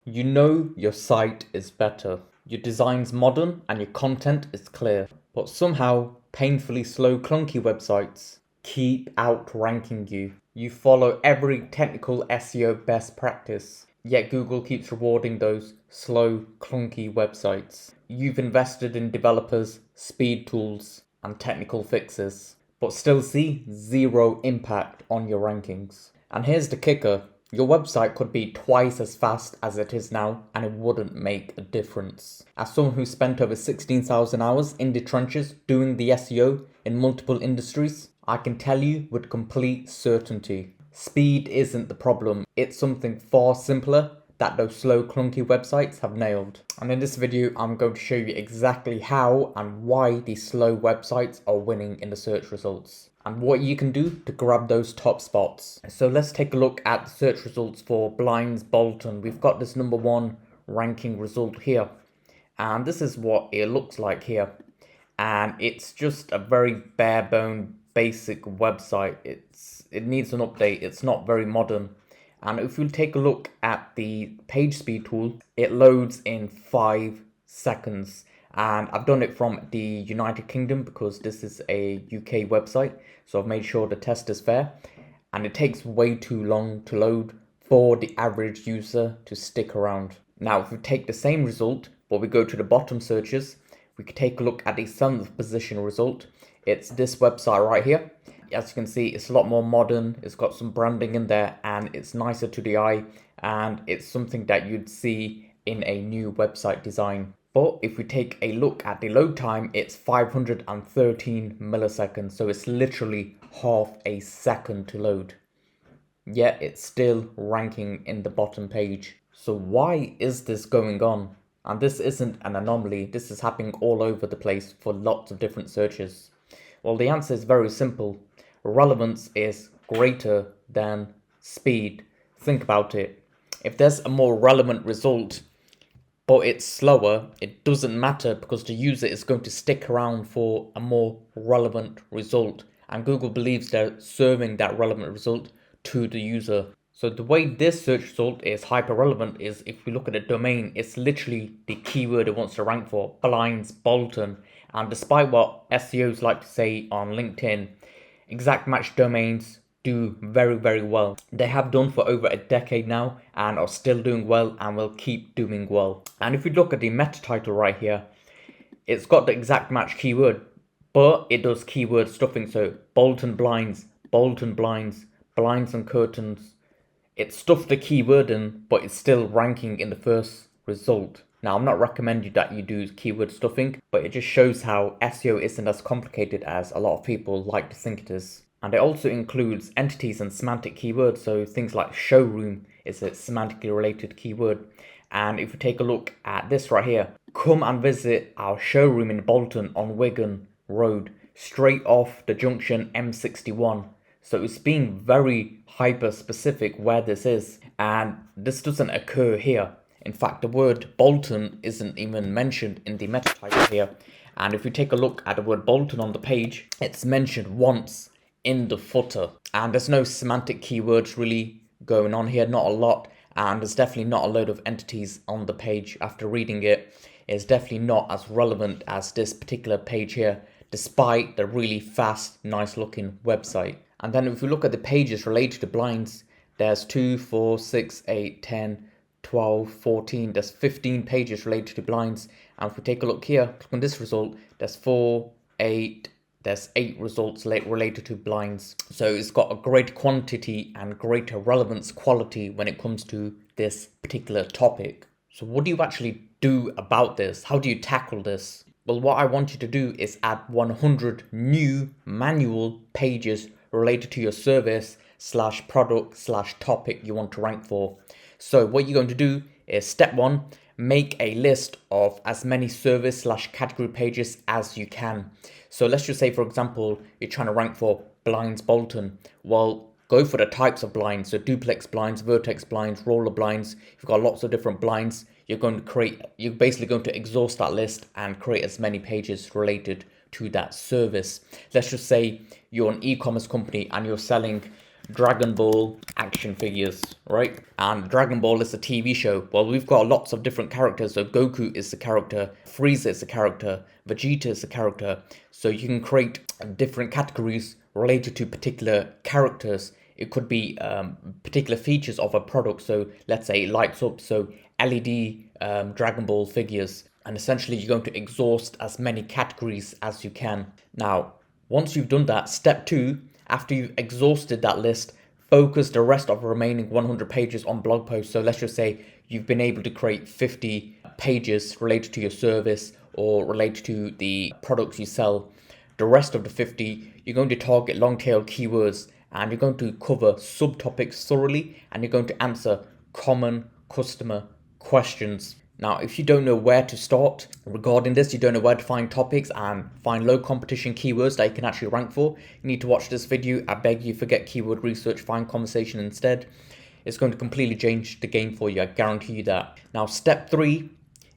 You know your site is better. Your design's modern and your content is clear. But somehow, painfully slow, clunky websites keep outranking you. You follow every technical SEO best practice, yet Google keeps rewarding those slow, clunky websites. You've invested in developers, speed tools, and technical fixes, but still see zero impact on your rankings. And here's the kicker. Your website could be twice as fast as it is now and it wouldn't make a difference. As someone who spent over 16,000 hours in the trenches doing the SEO in multiple industries, I can tell you with complete certainty, speed isn't the problem. It's something far simpler that those slow, clunky websites have nailed. And in this video, I'm going to show you exactly how and why these slow websites are winning in the search results, and what you can do to grab those top spots. So let's take a look at the search results for Blinds Bolton. We've got this number 1 ranking result here, and this is what it looks like here. And it's just a very bare bone basic website. It needs an update. It's not very modern. And if we take a look at the page speed tool, it loads in 5 seconds. And I've done it from the United Kingdom because this is a UK website. So I've made sure the test is fair. And it takes way too long to load for the average user to stick around. Now, if we take the same result, but we go to the bottom searches, we could take a look at the 7th position result. It's this website right here. As you can see, it's a lot more modern. It's got some branding in there and it's nicer to the eye, and it's something that you'd see in a new website design. But if we take a look at the load time, it's 513 milliseconds. So it's literally half a second to load. Yet it's still ranking in the bottom page. So why is this going on? And this isn't an anomaly. This is happening all over the place for lots of different searches. Well, the answer is very simple. Relevance is greater than speed. Think about it. If there's a more relevant result, but it's slower, it doesn't matter because the user is going to stick around for a more relevant result. And Google believes they're serving that relevant result to the user. So the way this search result is hyper relevant is if we look at the domain, it's literally the keyword it wants to rank for, Blinds Bolton. And despite what SEOs like to say on LinkedIn, exact match domains do very, very well. They have done for over a decade now and are still doing well and will keep doing well. And if we look at the meta title right here, it's got the exact match keyword, but it does keyword stuffing. So Bolton Blinds, blinds and curtains. It stuffed the keyword in, but it's still ranking in the first result. Now, I'm not recommending that you do keyword stuffing, but it just shows how SEO isn't as complicated as a lot of people like to think it is. And it also includes entities and semantic keywords, so things like showroom is a semantically related keyword. And if you take a look at this right here, come and visit our showroom in Bolton on Wigan Road, straight off the junction M61. So it's being very hyper specific where this is, and this doesn't occur here. In fact, the word Bolton isn't even mentioned in the meta title here. And if we take a look at the word Bolton on the page, it's mentioned once in the footer. And there's no semantic keywords really going on here, not a lot. And there's definitely not a load of entities on the page. After reading it, it's definitely not as relevant as this particular page here, despite the really fast, nice looking website. And then if we look at the pages related to blinds, there's 2, 4, 6, 8, 10, 12, 14, there's 15 pages related to blinds. And if we take a look here, click on this result, there's 4, 8, there's 8 results related to blinds. So it's got a great quantity and greater relevance quality when it comes to this particular topic. So what do you actually do about this? How do you tackle this? Well, what I want you to do is add 100 new manual pages related to your service / product / topic you want to rank for. So what you're going to do is step 1, make a list of as many service / category pages as you can. So let's just say, for example, you're trying to rank for Blinds Bolton. Well, go for the types of blinds. So duplex blinds, vertex blinds, roller blinds. You've got lots of different blinds. You're basically going to exhaust that list and create as many pages related to that service. Let's just say you're an e-commerce company and you're selling Dragon Ball action figures, right? And Dragon Ball is a TV show. Well, we've got lots of different characters. So Goku is the character, Frieza is the character, Vegeta is the character. So you can create different categories related to particular characters. It could be particular features of a product. So let's say it lights up. So LED Dragon Ball figures. And essentially you're going to exhaust as many categories as you can. Now, once you've done that, step 2, after you've exhausted that list, focus the rest of the remaining 100 pages on blog posts. So let's just say you've been able to create 50 pages related to your service or related to the products you sell. The rest of the 50, you're going to target long tail keywords and you're going to cover subtopics thoroughly and you're going to answer common customer questions. Now, if you don't know where to start regarding this, you don't know where to find topics and find low competition keywords that you can actually rank for, you need to watch this video. I beg you, forget keyword research, find conversation instead. It's going to completely change the game for you, I guarantee you that. Now, step 3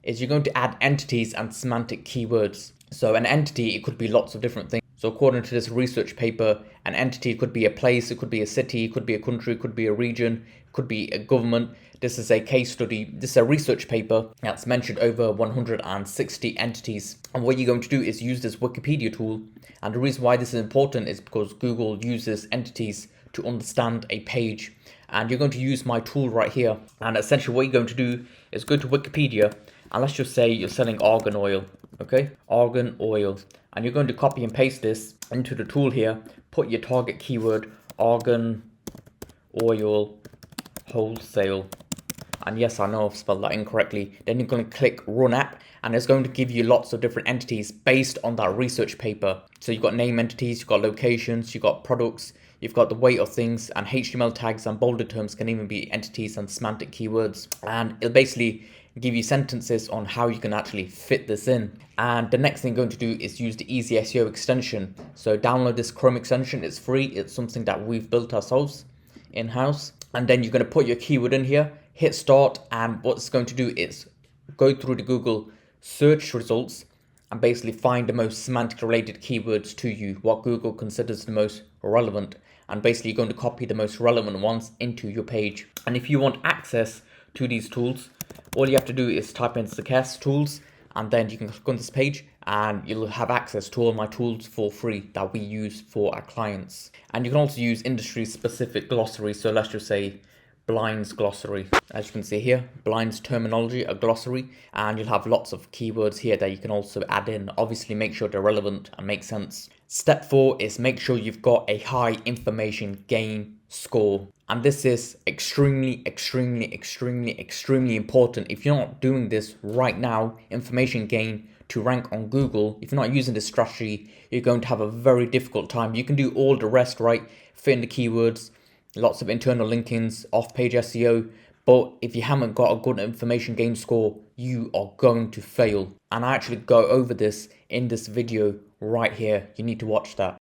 is you're going to add entities and semantic keywords. So an entity, it could be lots of different things. So according to this research paper, an entity could be a place, it could be a city, it could be a country, it could be a region, it could be a government. This is a case study, this is a research paper that's mentioned over 160 entities. And what you're going to do is use this Wikipedia tool. And the reason why this is important is because Google uses entities to understand a page. And you're going to use my tool right here. And essentially what you're going to do is go to Wikipedia and let's just say you're selling argan oil, okay? Argan oil. And you're going to copy and paste this into the tool here, put your target keyword, argan oil wholesale. And yes, I know I've spelled that incorrectly. Then you're going to click run app and it's going to give you lots of different entities based on that research paper. So you've got name entities, you've got locations, you've got products, you've got the weight of things, and HTML tags and bolded terms can even be entities and semantic keywords. And it'll basically give you sentences on how you can actually fit this in. And the next thing you're going to do is use the Easy SEO extension. So download this Chrome extension, it's free, it's something that we've built ourselves in-house. And then you're going to put your keyword in here, hit start, and what it's going to do is go through the Google search results and basically find the most semantic related keywords to you, what Google considers the most relevant. And basically you're going to copy the most relevant ones into your page. And if you want access to these tools, all you have to do is type in Success Tools and then you can click on this page and you'll have access to all my tools for free that we use for our clients. And you can also use industry specific glossaries. So let's just say blinds glossary. As you can see here, blinds terminology, a glossary, and you'll have lots of keywords here that you can also add in. Obviously make sure they're relevant and make sense. Step 4 is make sure you've got a high information gain score. And this is extremely important. If you're not doing this right now, information gain to rank on Google, if you're not using this strategy, you're going to have a very difficult time. You can do all the rest, right? Fit in the keywords, lots of internal linkings, off-page SEO, but if you haven't got a good information gain score, you are going to fail. And I actually go over this in this video right here. You need to watch that.